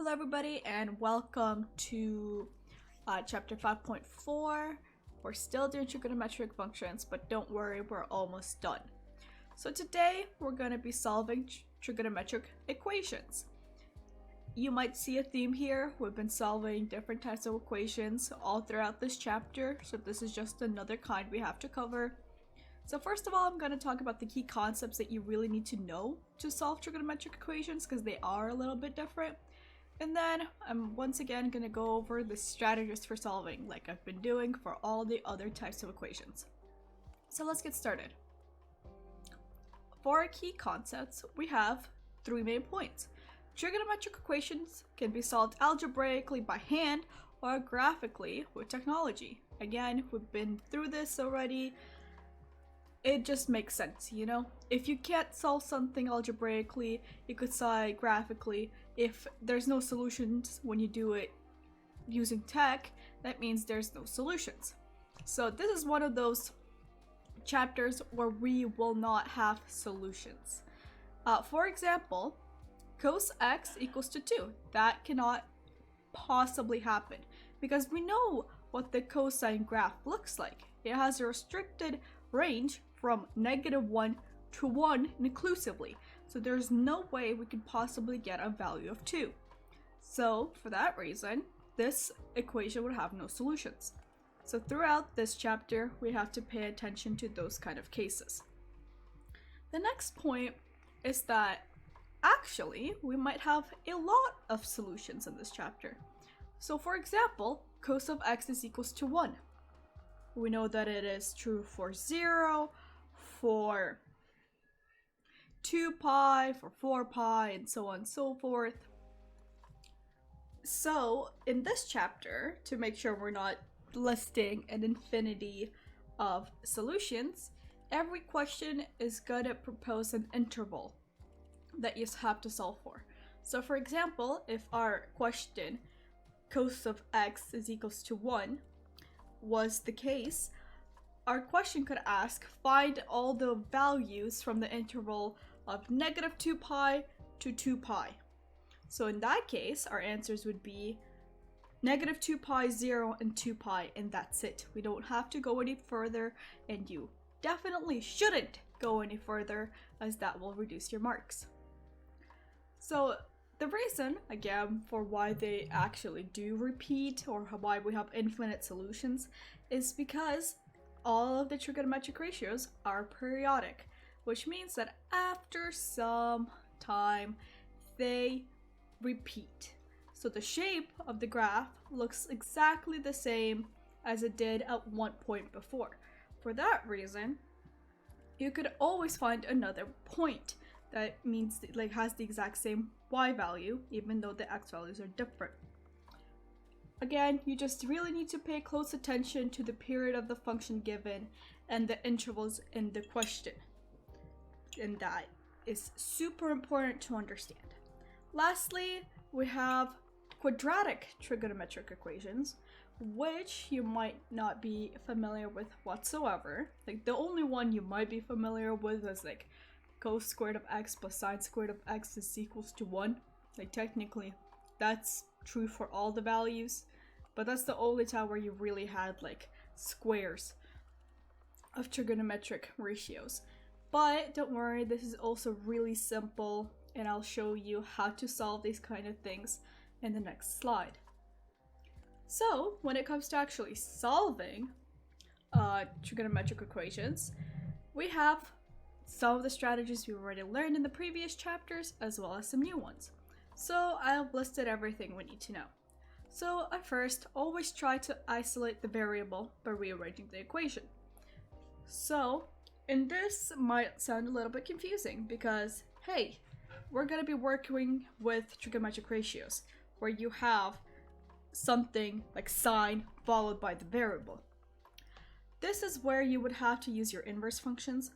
Hello everybody and welcome to chapter 5.4. We're still doing trigonometric functions, but don't worry, we're almost done. So today we're going to be solving trigonometric equations. You might see a theme here. We've been solving different types of equations all throughout this chapter, so this is just another kind we have to cover. So first of all, I'm going to talk about the key concepts that you really need to know to solve trigonometric equations because they are a little bit different. And then I'm once again going to go over the strategies for solving like I've been doing for all the other types of equations. So let's get started. For our key concepts, we have three main points. Trigonometric equations can be solved algebraically by hand or graphically with technology. Again, we've been through this already. It just makes sense, you know? If you can't solve something algebraically, you could solve graphically. If there's no solutions when you do it using tech, that means there's no solutions. So this is one of those chapters where we will not have solutions. For example, cos x equals to 2. That cannot possibly happen because we know what the cosine graph looks like. It has a restricted range from -1 to 1 inclusively. So there's no way we could possibly get a value of 2. So for that reason, this equation would have no solutions. So throughout this chapter, we have to pay attention to those kind of cases. The next point is that actually we might have a lot of solutions in this chapter. So for example, cos of x is equals to 1. We know that it is true for 0, for 2 pi, for 4 pi, and so on and so forth. So in this chapter, to make sure we're not listing an infinity of solutions, every question is going to propose an interval that you have to solve for. So for example, if our question cos of x is equals to 1 was the case, our question could ask, find all the values from the interval of -2 pi to 2 pi. So in that case, our answers would be -2 pi, 0, and 2 pi, and that's it. We don't have to go any further, and you definitely shouldn't go any further, as that will reduce your marks. So the reason, again, for why they actually do repeat or why we have infinite solutions is because all of the trigonometric ratios are periodic, which means that after some time they repeat. So the shape of the graph looks exactly the same as it did at one point before. For that reason, you could always find another point that means like has the exact same y value even though the x values are different. Again, you just really need to pay close attention to the period of the function given and the intervals in the question. And that is super important to understand. Lastly, we have quadratic trigonometric equations, which you might not be familiar with whatsoever. Like the only one you might be familiar with is like cos squared of x plus sine squared of x is equals to 1. Like technically that's true for all the values, but that's the only time where you really had like squares of trigonometric ratios. But don't worry, this is also really simple, and I'll show you how to solve these kind of things in the next slide. So when it comes to actually solving trigonometric equations, we have some of the strategies we already learned in the previous chapters as well as some new ones. So I've listed everything we need to know. So at first, always try to isolate the variable by rearranging the equation. So, and this might sound a little bit confusing because, hey, we're going to be working with trigonometric ratios where you have something like sine followed by the variable. This is where you would have to use your inverse functions.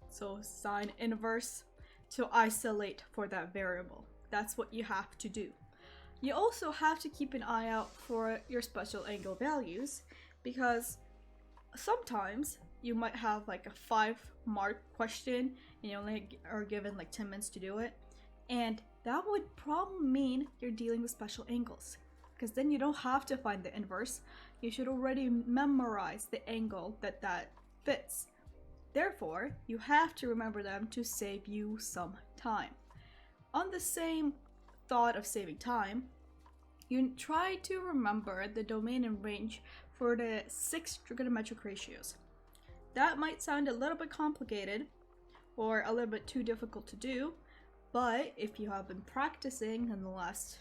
So sine inverse to isolate for that variable. That's what you have to do. You also have to keep an eye out for your special angle values because sometimes you might have like a 5-mark question and you only are given like 10 minutes to do it. And that would probably mean you're dealing with special angles, because then you don't have to find the inverse. You should already memorize the angle that fits. Therefore, you have to remember them to save you some time. On the same thought of saving time, you try to remember the domain and range for the 6 trigonometric ratios. That might sound a little bit complicated or a little bit too difficult to do, but if you have been practicing in the last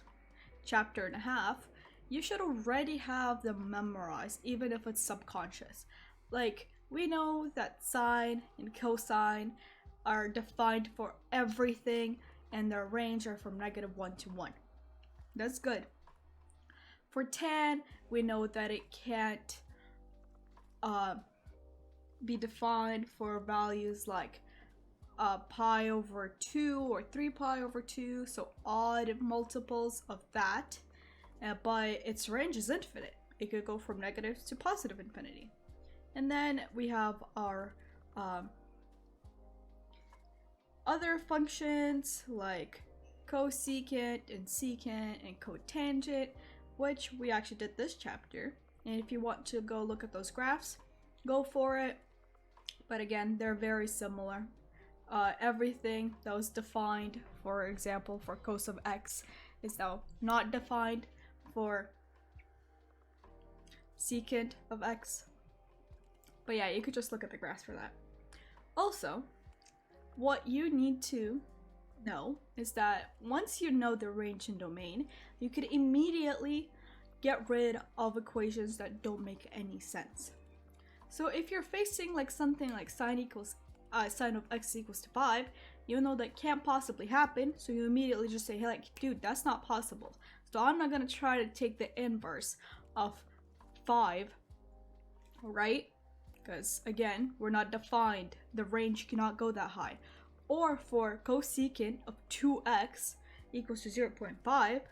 chapter and a half, you should already have them memorized, even if it's subconscious. Like, we know that sine and cosine are defined for everything, and their range are from -1 to 1. That's good. For tan, we know that it can't be defined for values like pi over 2 or 3 pi over 2, so odd multiples of that, but its range is infinite. It could go from negative to positive infinity. And then we have our other functions like cosecant and secant and cotangent, which we actually did this chapter. And if you want to go look at those graphs, go for it. But again, they're very similar. Everything that was defined, for example, for cos of x is now not defined for secant of x. But yeah, you could just look at the graphs for that. Also, what you need to know is that once you know the range and domain, you could immediately get rid of equations that don't make any sense. So if you're facing like something like sine of x equals to 5, you know that can't possibly happen, so you immediately just say, hey, like, dude, that's not possible. So I'm not gonna try to take the inverse of 5, right? Because again, we're not defined. The range cannot go that high. Or for cosecant of 2x equals to 0.5,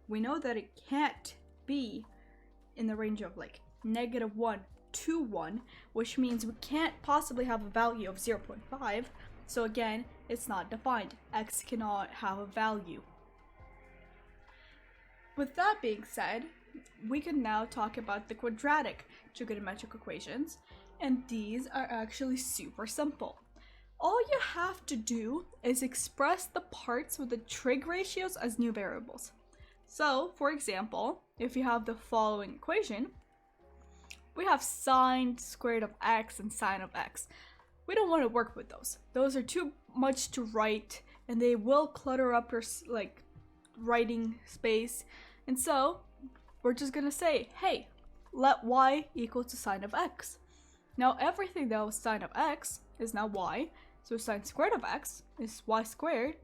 we know that it can't be in the range of like -1 to 1, which means we can't possibly have a value of 0.5. So again, it's not defined. X cannot have a value. With that being said, we can now talk about the quadratic trigonometric equations, and these are actually super simple. All you have to do is express the parts with the trig ratios as new variables. So, for example, if you have the following equation, we have sine squared of x and sine of x. We don't want to work with those. Those are too much to write, and they will clutter up your like writing space. And so we're just gonna say, hey, let y equal to sine of x. Now everything that was sine of x is now y, so sine squared of x is y squared,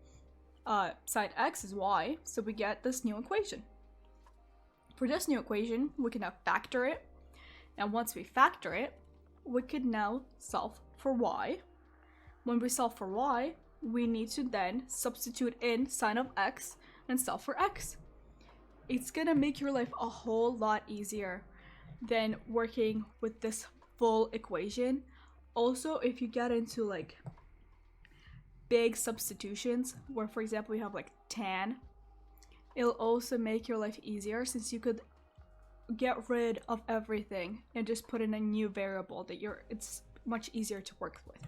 sine x is y, so we get this new equation. For this new equation, we can now factor it, and once we factor it, we can now solve for y. When we solve for y, we need to then substitute in sine of x and solve for x. It's gonna make your life a whole lot easier than working with this full equation. Also, if you get into like big substitutions where, for example, we have like tan, it'll also make your life easier since you could get rid of everything and just put in a new variable that it's much easier to work with.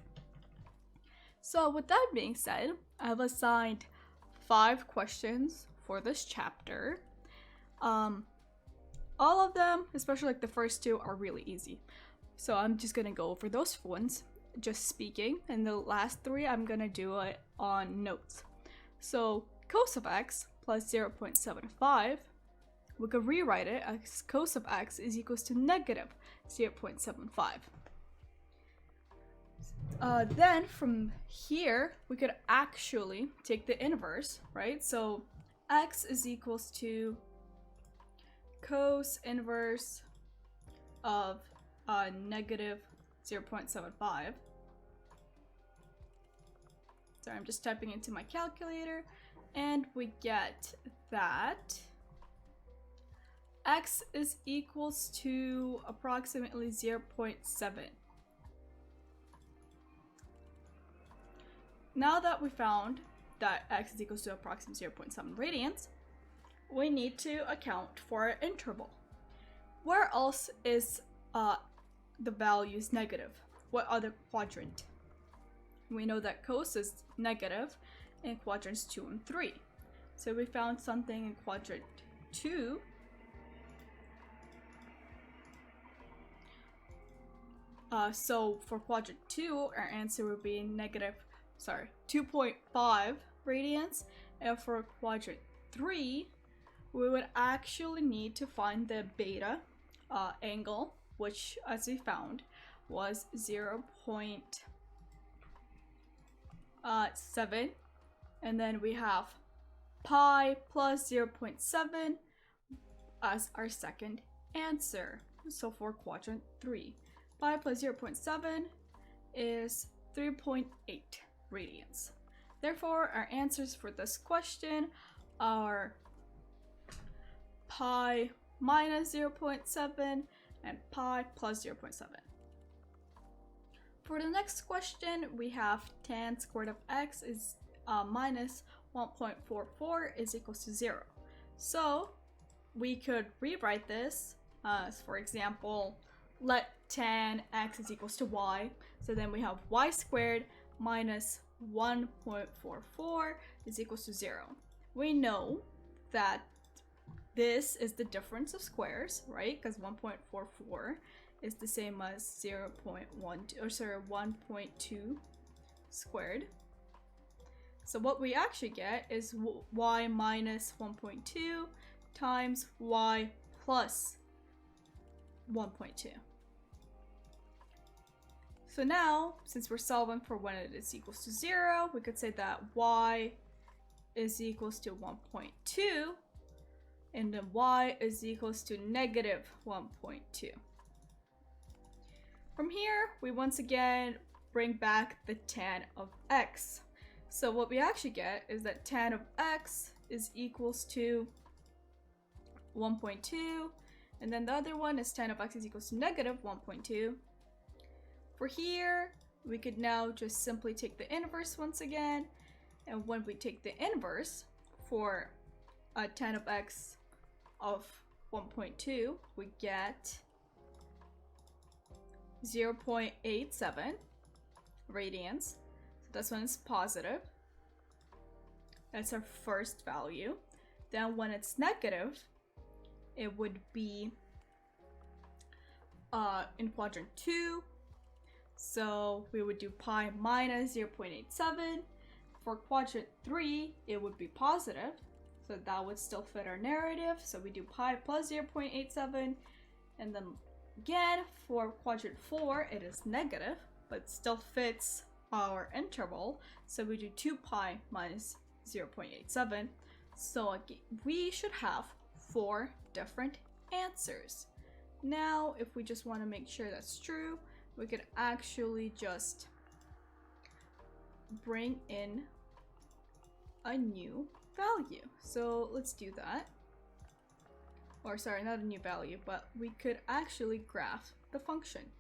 So with that being said, I've assigned 5 questions for this chapter. All of them, especially like the first 2, are really easy. So I'm just gonna go over those ones, just speaking, and the last 3 I'm gonna do it on notes. So cos of x plus 0.75, we could rewrite it as cos of x is equals to negative 0.75. Then from here, we could actually take the inverse, right? So x is equals to cos inverse of negative 0.75. Sorry, I'm just typing into my calculator, and we get that x is equals to approximately 0.7. Now that we found that x is equals to approximately 0.7 radians, we need to account for an interval. Where else is the values negative? What other quadrant? We know that cos is negative in quadrants 2 and 3. So we found something in quadrant 2. So for quadrant 2, our answer would be negative, 2.5 radians. And for quadrant 3, we would actually need to find the beta angle, which, as we found, was 0.7. And then we have pi plus 0.7 as our second answer. So for quadrant 3, pi plus 0.7 is 3.8 radians. Therefore, our answers for this question are pi minus 0.7 and pi plus 0.7. For the next question, we have tan squared of x is minus 1.44 is equals to 0. So we could rewrite this as, for example, let tan x is equals to y. So then we have y squared minus 1.44 is equals to 0. We know that this is the difference of squares, right? Because 1.44 is the same as 1.2 squared. So what we actually get is y minus 1.2 times y plus 1.2. So now, since we're solving for when it is equals to 0, we could say that y is equals to 1.2, and then y is equals to negative 1.2. From here, we once again bring back the tan of x. So what we actually get is that tan of x is equals to 1.2, and then the other one is tan of x is equals to negative 1.2. For here, we could now just simply take the inverse once again, and when we take the inverse for tan of x of 1.2, we get 0.87 radians. So this one is positive. That's our first value. Then when it's negative, it would be in quadrant 2. So we would do pi minus 0.87. For quadrant 3, it would be positive. So that would still fit our narrative. So we do pi plus 0.87. And then again, for quadrant 4, it is negative, but still fits our interval. So we do 2 pi minus 0.87. So again, we should have 4 different answers. Now, if we just want to make sure that's true, we could actually just bring in a new value. So let's do that. Or sorry, not a new value, but we could actually graph the function.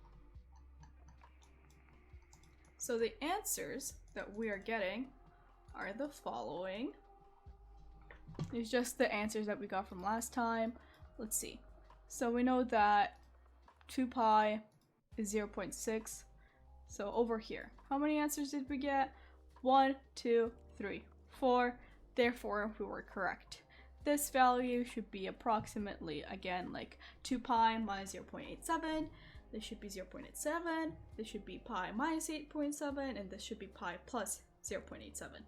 So the answers that we are getting are the following. It's just the answers that we got from last time. Let's see. So we know that 2 pi is 0.6. So over here, how many answers did we get? 1, 2, 3, 4. Therefore, we were correct. This value should be approximately, again, like 2 pi minus 0.87. This should be 0.87. This should be pi minus 8.7. And this should be pi plus 0.87.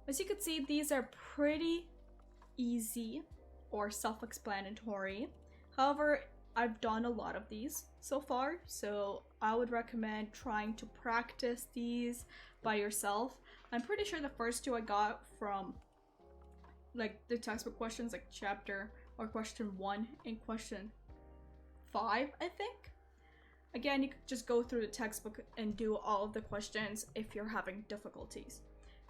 As you can see, these are pretty easy or self-explanatory. However, I've done a lot of these so far, so I would recommend trying to practice these by yourself. I'm pretty sure the first two I got from like the textbook questions, like chapter or question 1 and question 5, I think. Again, you could just go through the textbook and do all of the questions if you're having difficulties.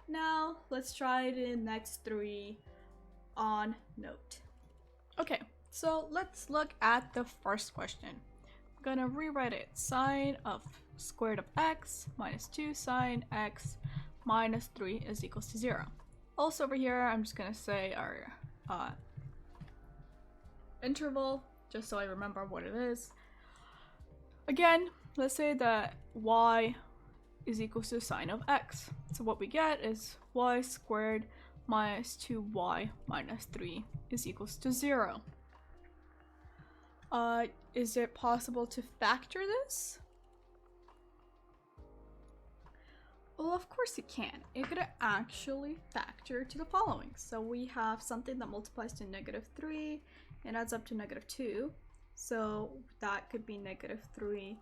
Now, let's try the next 3 on note. Okay, so let's look at the first question. I'm gonna rewrite it. Sine of squared of x minus 2 sine x minus 3 is equals to 0. Also over here, I'm just gonna say our interval, just so I remember what it is. Again, let's say that y is equals to sine of x. So what we get is y squared minus 2y minus 3 is equals to 0. Is it possible to factor this? Well, of course it can. It could actually factor to the following. So we have something that multiplies to negative 3 and adds up to negative 2. So that could be negative 3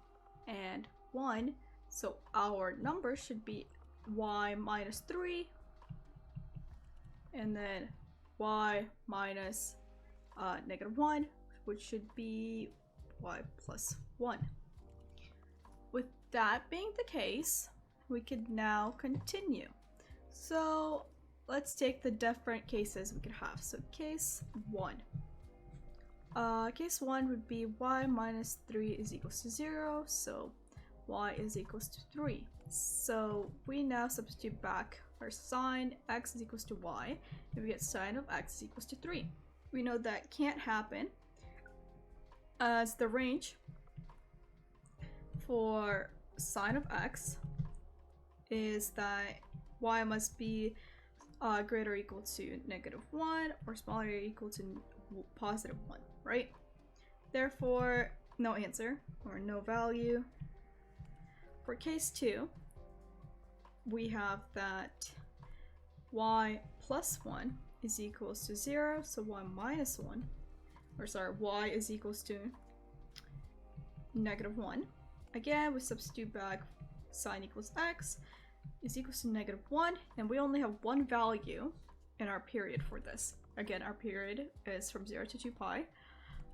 and 1. So our number should be y minus 3 and then y minus negative 1, which should be y plus 1. With that being the case, we could now continue. So let's take the different cases we could have. So case 1. Case 1 would be y minus 3 is equals to 0, so y is equals to 3. So we now substitute back our sine x is equals to y, and we get sine of x is equals to 3. We know that can't happen, as the range for sine of x is that y must be greater or equal to negative 1 or smaller or equal to positive 1, right? Therefore, no answer or no value. For case 2, we have that y plus 1 is equals to 0, so y minus 1, or sorry, y is equals to negative 1. Again, we substitute back sine equals x is equals to negative 1, and we only have one value in our period for this. Again, our period is from 0 to 2 pi,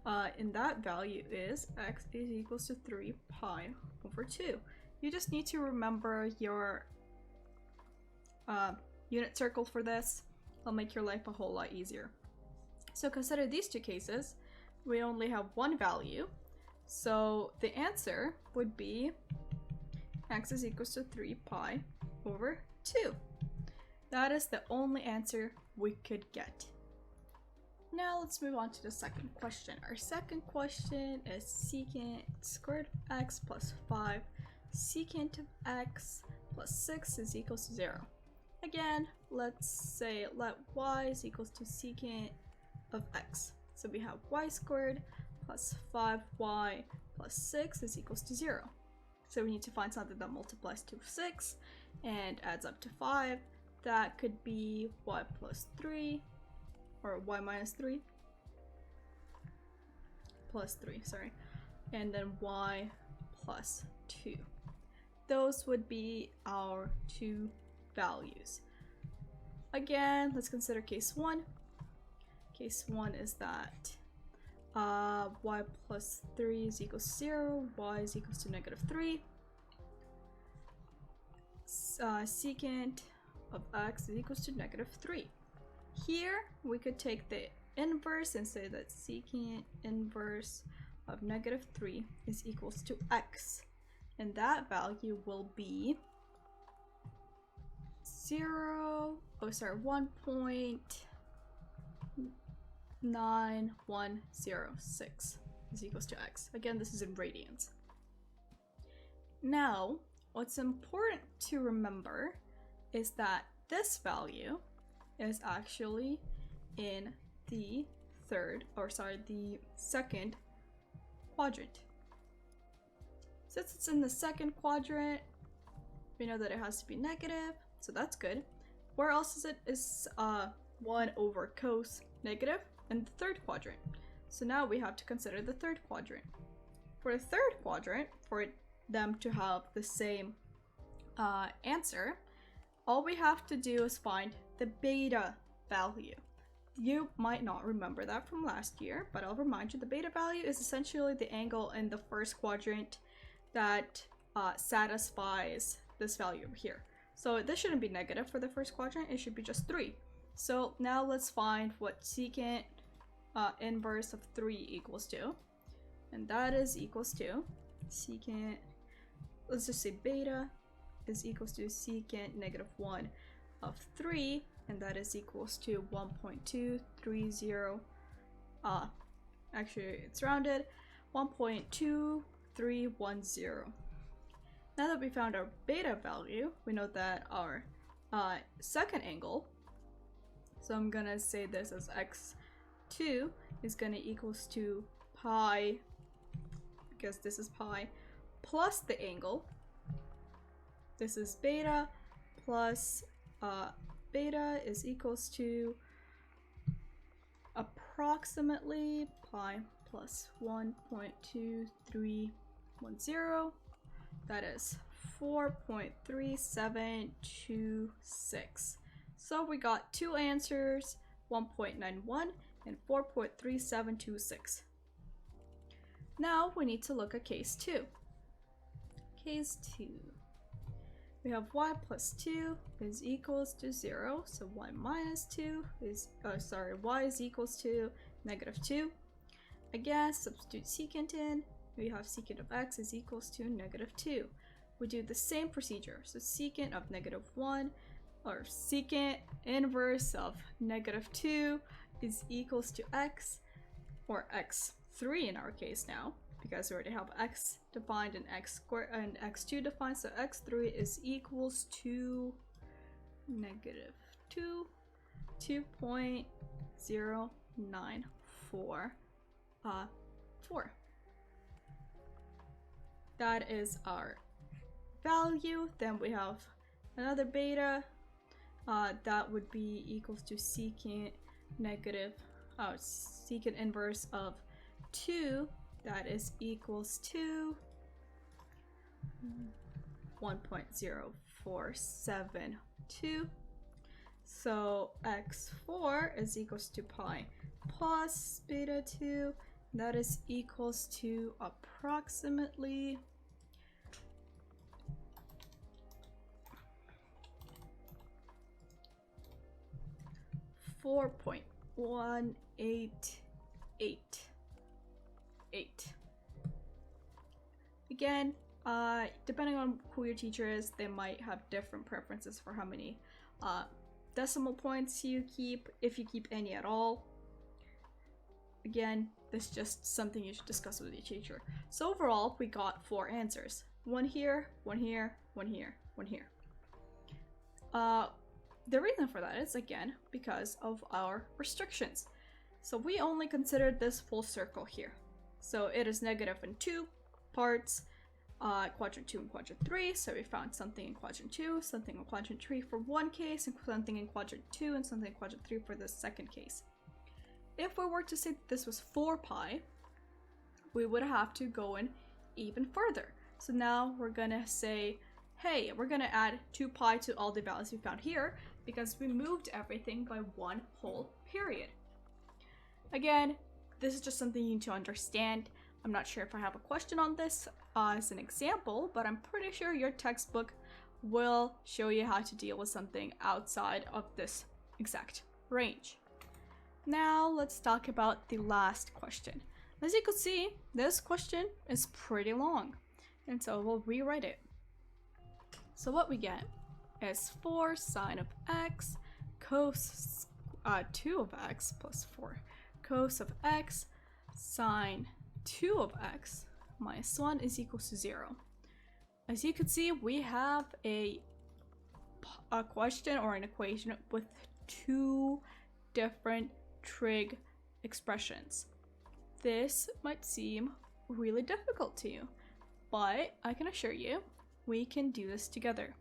and that value is x is equals to 3 pi over 2. You just need to remember your unit circle for this. It'll make your life a whole lot easier. So consider these two cases. We only have one value, so the answer would be x is equals to 3 pi over 2. That is the only answer we could get. Now let's move on to the second question. Our second question is secant squared of x plus 5 secant of x plus 6 is equals to 0. Again, let's say let y is equals to secant of x. So we have y squared plus 5y plus 6 is equals to 0. So we need to find something that multiplies to 6 and adds up to 5. That could be y plus 3, or y minus 3, plus 3, sorry, and then y plus 2. Those would be our two values. Again, let's consider case 1. Case 1 is that y plus 3 is equals to 0, y is equals to negative 3. Secant of x is equals to negative 3. Here, we could take the inverse and say that secant inverse of negative 3 is equals to x. And that value will be 1.9106 is equals to x. Again, this is in radians. Now, what's important to remember is that this value is actually in the second quadrant. Since it's in the second quadrant, we know that it has to be negative, so that's good. Where else is it? Is 1 over cos negative in the third quadrant. So now we have to consider the third quadrant. For the third quadrant, for them to have the same answer, all we have to do is find the beta value. You might not remember that from last year, but I'll remind you the beta value is essentially the angle in the first quadrant that satisfies this value over here. So this shouldn't be negative for the first quadrant, it should be just 3. So now let's find what secant inverse of 3 equals to. And that is equals to secant, let's just say beta is equals to secant negative 1 of 3, and that is equals to 1.230, actually it's rounded, 1.2310. Now that we found our beta value, we know that our second angle, so I'm gonna say this as x2 is gonna equals to pi, because this is pi, plus the angle. This is beta plus beta is equals to approximately pi plus 1.2310. That is 4.3726. So we got two answers, 1.91 and 4.3726. Now we need to look at case 2. Case 2. We have y plus 2 is equals to 0, so y minus 2 is, y is equals to negative 2. Again, substitute secant in, we have secant of x is equals to negative 2. We do the same procedure, so secant of negative 1, or secant inverse of negative 2 is equals to x, or x3 in our case now, because we already have x defined and x squared and x2 defined, so x3 is equals to negative 2.0944. That is our value. Then we have another beta that would be equals to secant secant inverse of 2, that is equals to 1.0472. So x4 is equals to pi plus beta 2, that is equals to approximately 4.188. Again, depending on who your teacher is, they might have different preferences for how many decimal points you keep, if you keep any at all. Again, this is just something you should discuss with your teacher. So overall, we got 4 answers. One here, one here, one here, one here. The reason for that is, again, because of our restrictions. So we only considered this full circle here. So it is negative in 2 parts, quadrant 2 and quadrant 3. So we found something in quadrant 2, something in quadrant 3 for one case, and something in quadrant 2 and something in quadrant 3 for the second case. If we were to say that this was 4 pi, we would have to go in even further. So now we're gonna say, hey, we're gonna add 2 pi to all the values we found here, because we moved everything by one whole period. Again, this is just something you need to understand. I'm not sure if I have a question on this as an example, but I'm pretty sure your textbook will show you how to deal with something outside of this exact range. Now let's talk about the last question. As you can see, this question is pretty long, and so we'll rewrite it. So what we get is 4 sine of x cos 2 of x plus 4 cos of x sine 2 of x minus 1 is equals to 0. As you can see, we have a question or an equation with 2 different trig expressions. This might seem really difficult to you, but I can assure you we can do this together.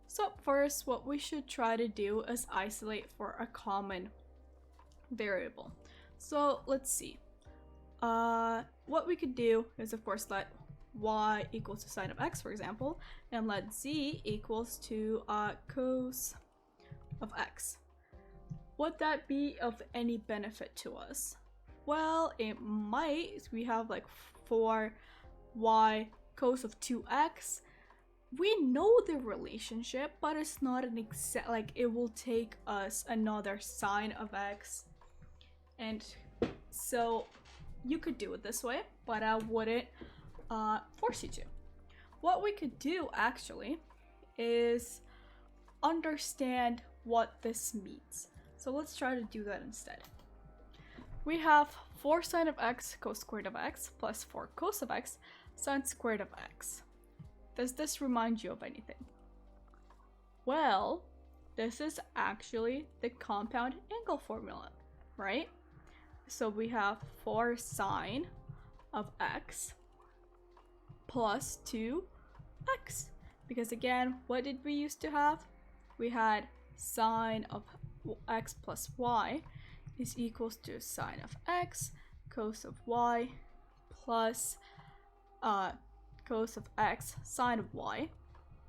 So first, what we should try to do is isolate for a common variable. So let's see. What we could do is, of course, let y equals to sine of x, for example, and let z equals to cos of x. Would that be of any benefit to us? Well, it might. We have like 4y cos of 2x. We know the relationship, but it's not an exact, like it will take us another sine of x. And so you could do it this way, but I wouldn't force you to. What we could do actually is understand what this means. So let's try to do that instead. We have 4 sine of x cos squared of x plus 4 cos of x sine squared of x. Does this remind you of anything? Well, this is actually the compound angle formula, right? So we have 4 sine of x plus 2x. Because again, what did we used to have? We had sine of x plus y is equals to sine of x cos of y plus cos of x sine of y,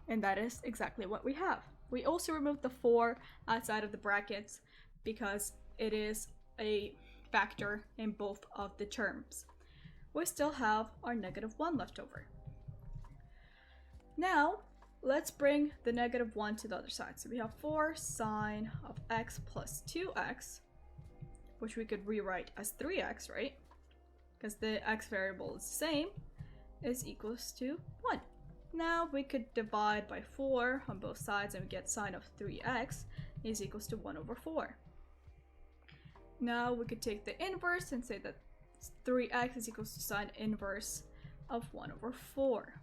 and that is exactly what we have. We also removed the 4 outside of the brackets because it is a factor in both of the terms. We still have our -1 left over. Now let's bring the -1 to the other side. So we have 4 sine of x plus 2x, which we could rewrite as 3x, right? Because the x variable is the same, is equals to 1. Now we could divide by 4 on both sides and we get sine of 3x is equals to 1 over 4. Now we could take the inverse and say that 3x is equals to sine inverse of 1 over 4.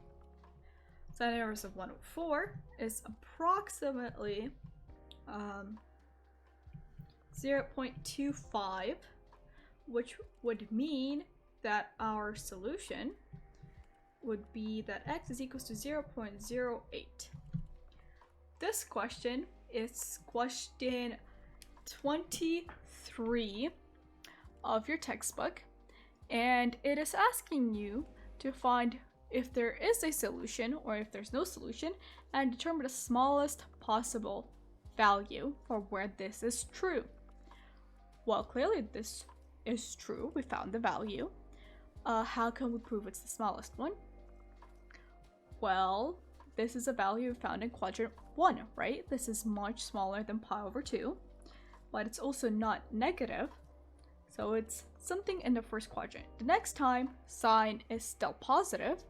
Sine inverse of 1 over 4 is approximately 0.25, which would mean that our solution would be that x is equals to 0.08. This question is question 23 of your textbook, and it is asking you to find if there is a solution or if there's no solution and determine the smallest possible value for where this is true. Well, clearly this is true. We found the value. How can we prove it's the smallest one? Well, this is a value found in quadrant 1, right? This is much smaller than pi over 2, but it's also not negative, so it's something in the first quadrant. The next time, sine is still positive,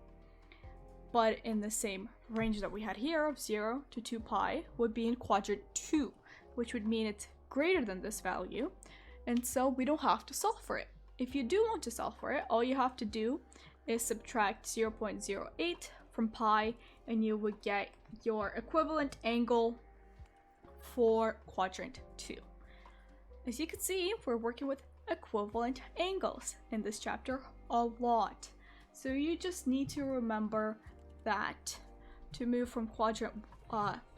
but in the same range that we had here of 0 to 2 pi would be in quadrant 2, which would mean it's greater than this value, and so we don't have to solve for it. If you do want to solve for it, all you have to do is subtract 0.08 from pi, and you would get your equivalent angle for quadrant 2. As you can see, we're working with equivalent angles in this chapter a lot. So you just need to remember that to move from quadrant,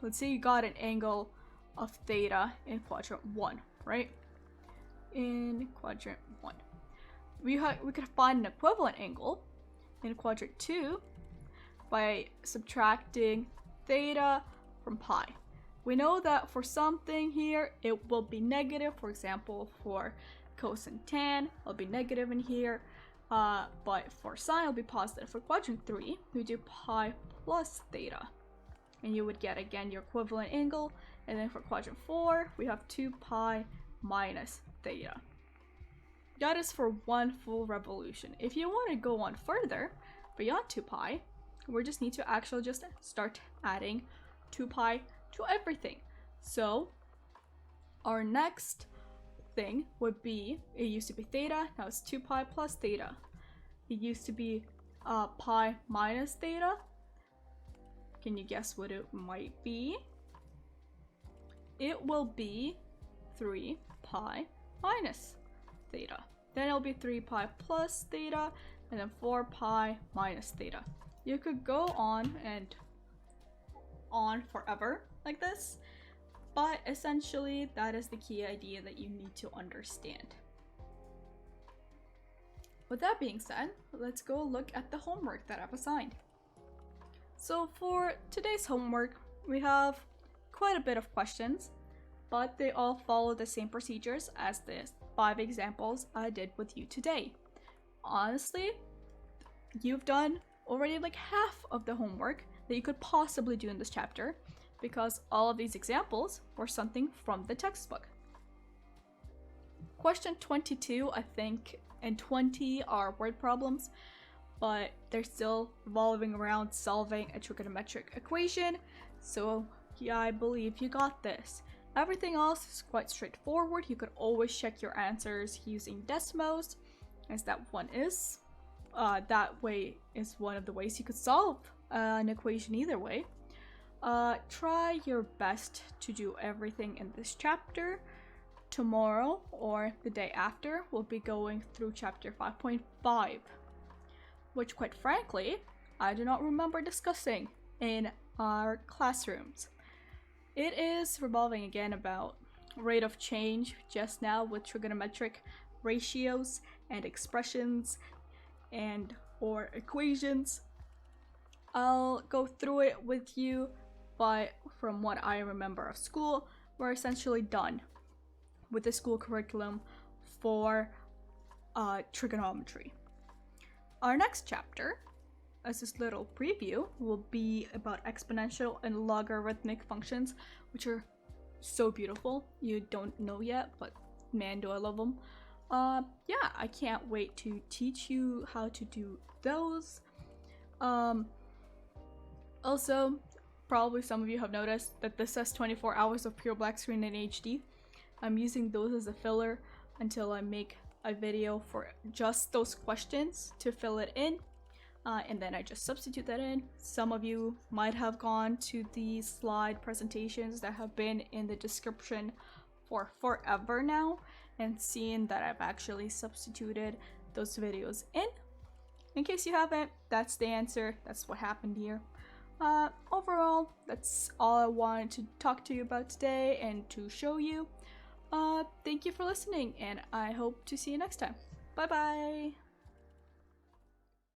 let's say you got an angle of theta in quadrant 1, right? In quadrant 1. We could find an equivalent angle in quadrant 2 by subtracting theta from pi. We know that for something here, it will be negative. For example, for cos and tan, it'll be negative in here. But for sine, it'll be positive. For quadrant 3, we do pi plus theta. And you would get, again, your equivalent angle. And then for quadrant 4, we have 2 pi minus theta. That is for one full revolution. If you want to go on further, beyond 2 pi, we just need to actually just start adding 2 pi to everything. So our next thing would be, it used to be theta, now it's 2 pi plus theta. It used to be pi minus theta. Can you guess what it might be? It will be 3 pi minus theta. Then it'll be 3 pi plus theta, and then 4 pi minus theta. You could go on and on forever like this, but essentially that is the key idea that you need to understand. With that being said, let's go look at the homework that I've assigned. So for today's homework, we have quite a bit of questions, but they all follow the same procedures as the 5 examples I did with you today. Honestly, you've done already like half of the homework that you could possibly do in this chapter, because all of these examples were something from the textbook. Question 22, I think, and 20 are word problems, but they're still revolving around solving a trigonometric equation, So yeah, I believe you got this. Everything else is quite straightforward. You could always check your answers using Desmos, as that one is. That way is one of the ways you could solve an equation either way. Try your best to do everything in this chapter. Tomorrow or the day after, we'll be going through chapter 5.5, which quite frankly, I do not remember discussing in our classrooms. It is revolving again about rate of change just now with trigonometric ratios and expressions and or equations. I'll go through it with you, but from what I remember of school, we're essentially done with the school curriculum for trigonometry. Our next chapter, as this little preview, will be about exponential and logarithmic functions, which are so beautiful. You don't know yet, but man, do I love them. Yeah, I can't wait to teach you how to do those. Also, probably some of you have noticed that this says 24 hours of pure black screen in HD. I'm using those as a filler until I make a video for just those questions to fill it in. And then I just substitute that in. Some of you might have gone to the slide presentations that have been in the description for forever now and seen that I've actually substituted those videos in. In case you haven't, that's the answer. That's what happened here. Overall, that's all I wanted to talk to you about today and to show you. Thank you for listening, and I hope to see you next time. Bye bye!